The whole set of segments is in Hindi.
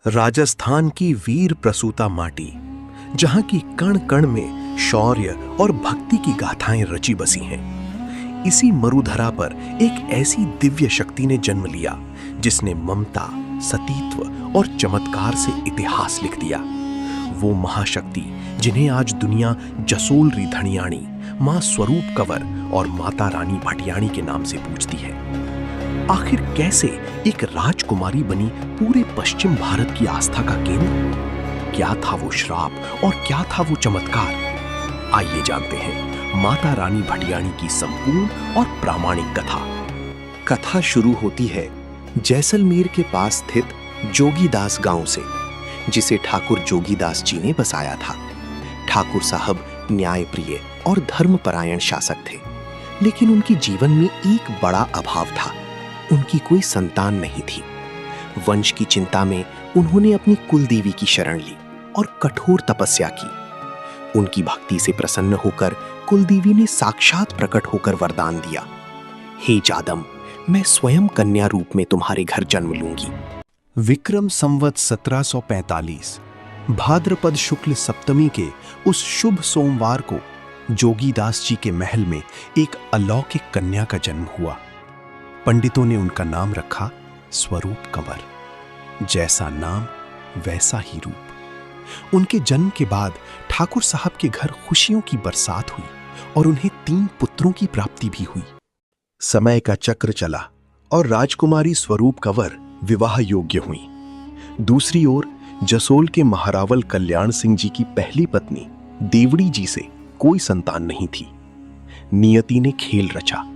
राजस्थान की वीर प्रसूता माटी, जहां की कण कण में शौर्य और भक्ति की गाथाएं रची बसी हैं। इसी मरुधरा पर एक ऐसी दिव्य शक्ति ने जन्म लिया जिसने ममता, सतीत्व और चमत्कार से इतिहास लिख दिया। वो महाशक्ति जिन्हें आज दुनिया जसोल रीधणियाणी, मां स्वरूप कंवर और माता रानी भटियाणी के नाम से पूजती है। आखिर कैसे एक राजकुमारी बनी पूरे पश्चिम भारत की आस्था का केंद्र? क्या था वो श्राप और क्या था वो चमत्कार? आइए जानते हैं माता रानी भटियाणी की संपूर्ण और प्रामाणिक कथा। कथा शुरू होती है जैसलमेर के पास स्थित जोगीदास गांव से, जिसे ठाकुर जोगीदास जी ने बसाया था। ठाकुर साहब न्यायप्रिय और धर्मपरायण शासक थे, लेकिन उनके जीवन में एक बड़ा अभाव था। उनकी कोई संतान नहीं थी। वंश की चिंता में उन्होंने अपनी कुलदेवी की शरण ली और कठोर तपस्या की। उनकी भक्ति से प्रसन्न होकर कुलदेवी ने साक्षात प्रकट होकर वरदान दिया, हे जादम, मैं स्वयं कन्या रूप में तुम्हारे घर जन्म लूंगी। विक्रम संवत 1745 भाद्रपद शुक्ल सप्तमी के उस शुभ सोमवार को जोगीदास जी के महल में एक अलौकिक कन्या का जन्म हुआ। पंडितों ने उनका नाम रखा स्वरूप कंवर। जैसा नाम वैसा ही रूप। उनके जन्म के बाद ठाकुर साहब के घर खुशियों की बरसात हुई और उन्हें 3 पुत्रों की प्राप्ति भी हुई। समय का चक्र चला और राजकुमारी स्वरूप कंवर विवाह योग्य हुई। दूसरी ओर जसोल के महारावल कल्याण सिंह जी की पहली पत्नी देवड़ी जी से कोई संतान नहीं थी। नियति ने खेल रचा।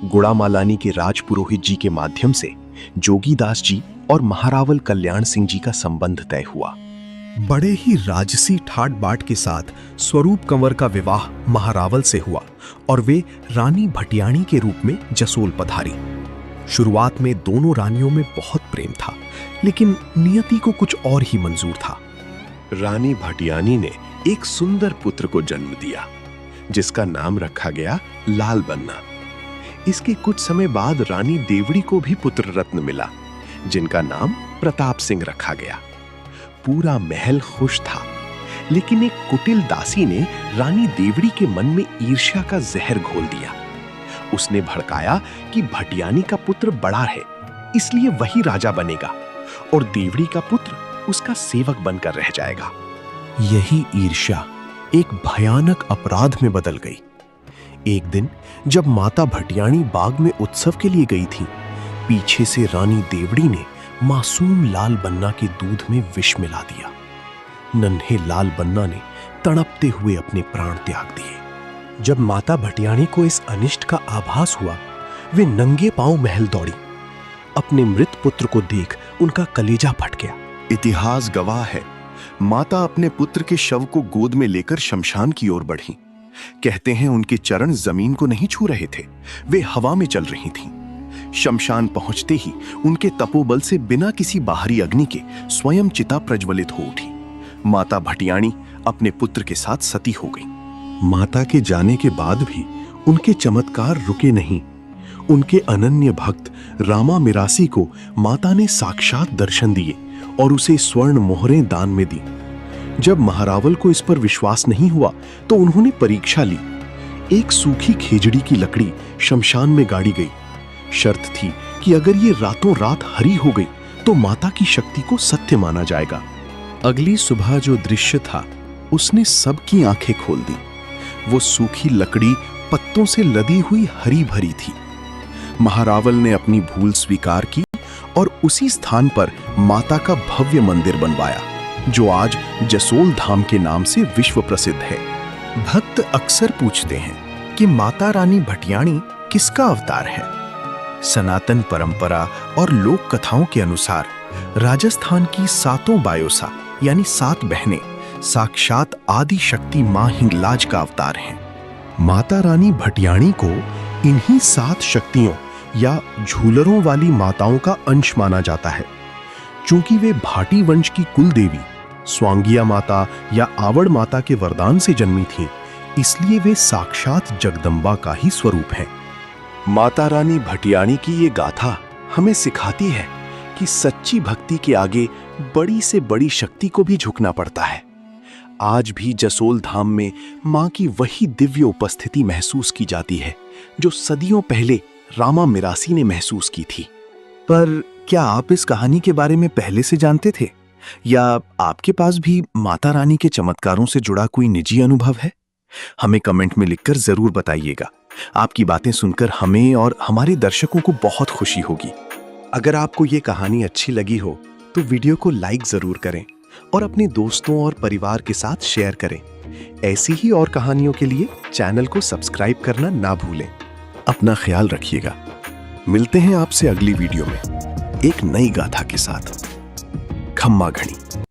गुड़ामालानी के राजपुरोहित जी के माध्यम से जोगीदास जी और महारावल कल्याण सिंह जी का संबंध तय हुआ। बड़े ही राजसी ठाट बाट के साथ स्वरूप कंवर का विवाह महारावल से हुआ और वे रानी भटियाणी के रूप में जसोल पधारी। शुरुआत में दोनों रानियों में बहुत प्रेम था, लेकिन नियति को कुछ और ही मंजूर था। रानी भटियाणी ने एक सुंदर पुत्र को जन्म दिया, जिसका नाम रखा गया लाल बन्ना। इसके कुछ समय बाद रानी देवड़ी को भी पुत्र रत्न मिला, जिनका नाम प्रताप सिंह रखा गया। पूरा महल खुश था, लेकिन एक कुटिल दासी ने रानी देवड़ी के मन में ईर्ष्या का जहर घोल दिया। उसने भड़काया कि भटियाणी का पुत्र बड़ा है, इसलिए वही राजा बनेगा और देवड़ी का पुत्र उसका सेवक बनकर रह जाएगा। यही ईर्ष्या एक भयानक अपराध में बदल गई। एक दिन जब माता भटियाणी बाग में उत्सव के लिए गई थी, पीछे से रानी देवड़ी ने मासूम लाल बन्ना के दूध में विष मिला दिया। नन्हे लाल बन्ना ने तड़पते हुए अपने प्राण त्याग दिए। जब माता भटियाणी को इस अनिष्ट का आभास हुआ, वे नंगे पांव महल दौड़ी। अपने मृत पुत्र को देख उनका कलेजा फट गया। इतिहास गवाह है, माता अपने पुत्र के शव को गोद में लेकर शमशान की ओर बढ़ी। कहते हैं उनके चरण जमीन को नहीं छू रहे थे, वे हवा में चल रही थीं। शमशान पहुंचते ही उनके तपोबल से बिना किसी बाहरी अग्नि के स्वयं चिता प्रज्वलित हो उठी। माता भटियाणी अपने पुत्र के साथ सती हो गई। माता के जाने के बाद भी उनके चमत्कार रुके नहीं। उनके अनन्य भक्त रामा मिरासी को माता ने साक्षात दर्शन दिए और उसे स्वर्ण मोहरें दान में दी। जब महारावल को इस पर विश्वास नहीं हुआ तो उन्होंने परीक्षा ली। एक सूखी खेजड़ी की लकड़ी शमशान में गाड़ी गई। शर्त थी कि अगर ये रातों रात हरी हो गई तो माता की शक्ति को सत्य माना जाएगा। अगली सुबह जो दृश्य था, उसने सबकी आंखें खोल दी। वो सूखी लकड़ी पत्तों से लदी हुई हरी भरी थी। महारावल ने अपनी भूल स्वीकार की और उसी स्थान पर माता का भव्य मंदिर बनवाया, जो आज जसोल धाम के नाम से विश्व प्रसिद्ध है। भक्त अक्सर पूछते हैं कि माता रानी भटियाणी किसका अवतार है। सनातन परंपरा और लोक कथाओं के अनुसार राजस्थान की 7 बायोसा यानी 7 बहनें साक्षात आदि शक्ति मां हिंगलाज का अवतार हैं। माता रानी भटियाणी को इन्हीं 7 शक्तियों या झूलरों वाली माताओं का अंश माना जाता है। चूंकि वे भाटी वंश की कुल देवी स्वांगिया माता या आवड़ माता के वरदान से जन्मी थीं, इसलिए वे साक्षात जगदम्बा का ही स्वरूप हैं। माता रानी भटियाणी की ये गाथा हमें सिखाती है कि सच्ची भक्ति के आगे बड़ी से बड़ी शक्ति को भी झुकना पड़ता है। आज भी जसोल धाम में मां की वही दिव्य उपस्थिति महसूस की जाती है जो सदियों पहले रामा मिरासी ने महसूस की थी। पर क्या आप इस कहानी के बारे में पहले से जानते थे, या आपके पास भी माता रानी के चमत्कारों से जुड़ा कोई निजी अनुभव है? हमें कमेंट में लिखकर जरूर बताइएगा। आपकी बातें सुनकर हमें और हमारे दर्शकों को बहुत खुशी होगी। अगर आपको ये कहानी अच्छी लगी हो तो वीडियो को लाइक जरूर करें और अपने दोस्तों और परिवार के साथ शेयर करें। ऐसी ही और कहानियों के लिए चैनल को सब्सक्राइब करना ना भूलें। अपना ख्याल रखिएगा। मिलते हैं आपसे अगली वीडियो में एक नई गाथा के साथ। खम्मा घड़ी।